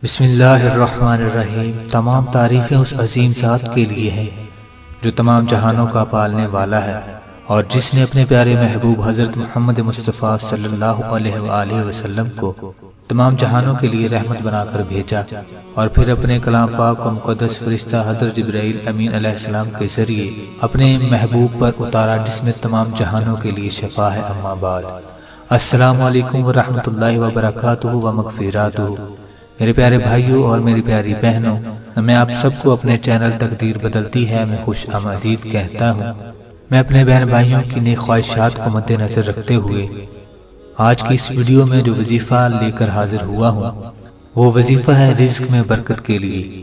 بسم اللہ الرحمن الرحیم۔ تمام تعریفیں اس عظیم ذات کے لیے ہیں جو تمام جہانوں کا پالنے والا ہے، اور جس نے اپنے پیارے محبوب حضرت محمد مصطفیٰ صلی اللہ علیہ وآلہ وسلم کو تمام جہانوں کے لیے رحمت بنا کر بھیجا، اور پھر اپنے کلام پاک و مقدس فرشتہ حضرت جبرائیل امین علیہ السلام کے ذریعے اپنے محبوب پر اتارا، جس میں تمام جہانوں کے لیے شفا ہے۔ اما بعد، السلام علیکم ورحمۃ اللہ وبرکاتہ و مغفراتہ۔ میرے پیارے بھائیوں اور میری پیاری بہنوں، میں آپ سب کو اپنے چینل تقدیر بدلتی ہے میں خوش آمدید کہتا ہوں۔ میں اپنے بہن بھائیوں کی نیک خواہشات کو مد نظر رکھتے ہوئے آج کی اس ویڈیو میں جو وظیفہ لے کر حاضر ہوا ہوں، وہ وظیفہ ہے رزق میں برکت کے لیے۔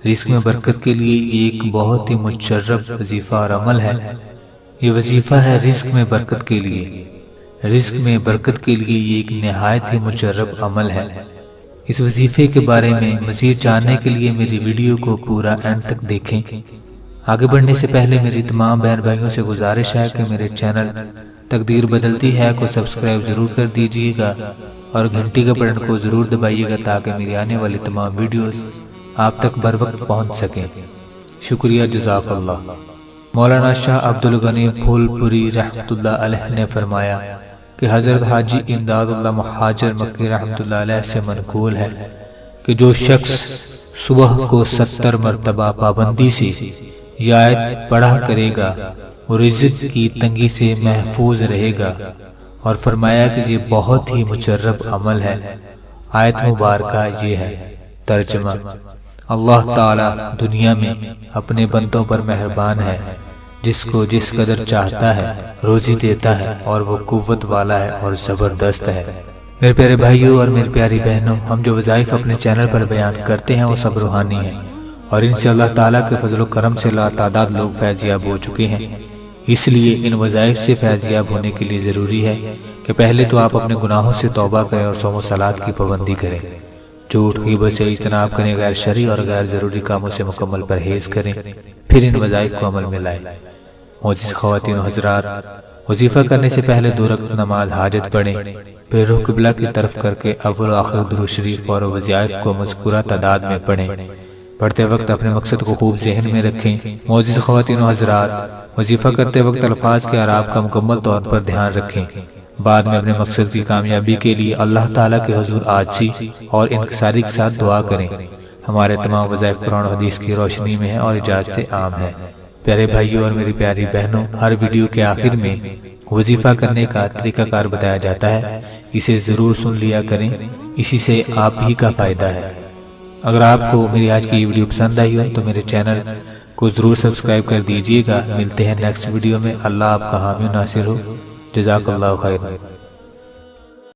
رزق میں برکت کے لیے یہ ایک بہت ہی مجرب وظیفہ اور عمل ہے۔ یہ وظیفہ ہے رزق میں برکت کے لیے۔ رزق میں برکت کے لیے یہ ایک نہایت ہی مجرب عمل ہے۔ اس وظیفے کے بارے میں مزید جاننے کے لیے میری ویڈیو کو پورا اینڈ تک دیکھیں۔ آگے بڑھنے سے پہلے میری تمام بہن بھائیوں سے گزارش ہے کہ میرے چینل تقدیر بدلتی ہے کو سبسکرائب ضرور کر دیجیے گا، اور گھنٹی کا بٹن کو ضرور دبائیے گا تاکہ میری آنے والی تمام ویڈیوز آپ تک بر وقت پہنچ سکیں۔ شکریہ، جزاک اللہ۔ مولانا شاہ عبد الغنی پھول پوری رحمۃ اللہ علیہ نے فرمایا کہ حضرت حاجی امداد اللہ مہاجر مکی رحمۃ اللہ علیہ سے منقول ہے کہ جو شخص صبح کو 70 مرتبہ پابندی سے یہ آیت پڑھا کرے گا وہ رزق کی تنگی سے محفوظ رہے گا، اور فرمایا کہ یہ بہت ہی مجرب عمل ہے۔ آیت مبارکہ یہ ہے۔ ترجمہ: اللہ تعالی دنیا میں اپنے بندوں پر مہربان ہے، جس کو جس قدر چاہتا ہے روزی دیتا ہے، اور وہ قوت والا ہے اور زبردست ہے۔ میرے پیارے بھائیوں اور میری پیاری بہنوں، ہم جو وظائف اپنے چینل پر بیان کرتے ہیں وہ سب روحانی ہیں، اور ان سے اللہ تعالیٰ کے فضل و کرم سے لاتعداد لوگ فیضیاب ہو چکے ہیں۔ اس لیے ان وظائف سے فیضیاب ہونے کے لیے ضروری ہے کہ پہلے تو آپ اپنے گناہوں سے توبہ کریں اور صوم و صلات کی پابندی کریں، جھوٹ غیبت سے اجتناب کریں، غیر شرعی اور غیر ضروری کاموں سے مکمل پرہیز کریں، پھر ان وظائف کو عمل میں لائیں۔ معزز خواتین و حضرات، وظیفہ کرنے سے پہلے 2 رکعت نماز حاجت پڑھیں، پھر رخ قبلہ کی طرف کر کے اول و آخر درود شریف اور وظائف کو مذکورہ تعداد میں پڑھیں۔ پڑھتے وقت اپنے مقصد کو خوب ذہن میں رکھیں۔ معزز خواتین و حضرات، وظیفہ کرتے وقت الفاظ کے اعراب کا مکمل طور پر دھیان رکھیں۔ بعد میں اپنے مقصد کی کامیابی کے لیے اللہ تعالیٰ کے حضور عاجزی اور انکساری کے ساتھ دعا کریں۔ ہمارے تمام وظائف قرآن و حدیث کی روشنی میں ہیں اور اجازت عام ہے۔ پیارے بھائیوں اور میری پیاری بہنوں، ہر ویڈیو کے آخر میں وظیفہ کرنے کا طریقہ کار بتایا جاتا ہے، اسے ضرور سن لیا کریں، اسی سے آپ ہی کا فائدہ ہے۔ اگر آپ کو میری آج کی یہ ویڈیو پسند آئی ہو تو میرے چینل کو ضرور سبسکرائب کر دیجیے گا۔ ملتے ہیں نیکسٹ ویڈیو میں۔ اللہ آپ کا حامی و ناصر ہو۔ جزاک اللہ خیر۔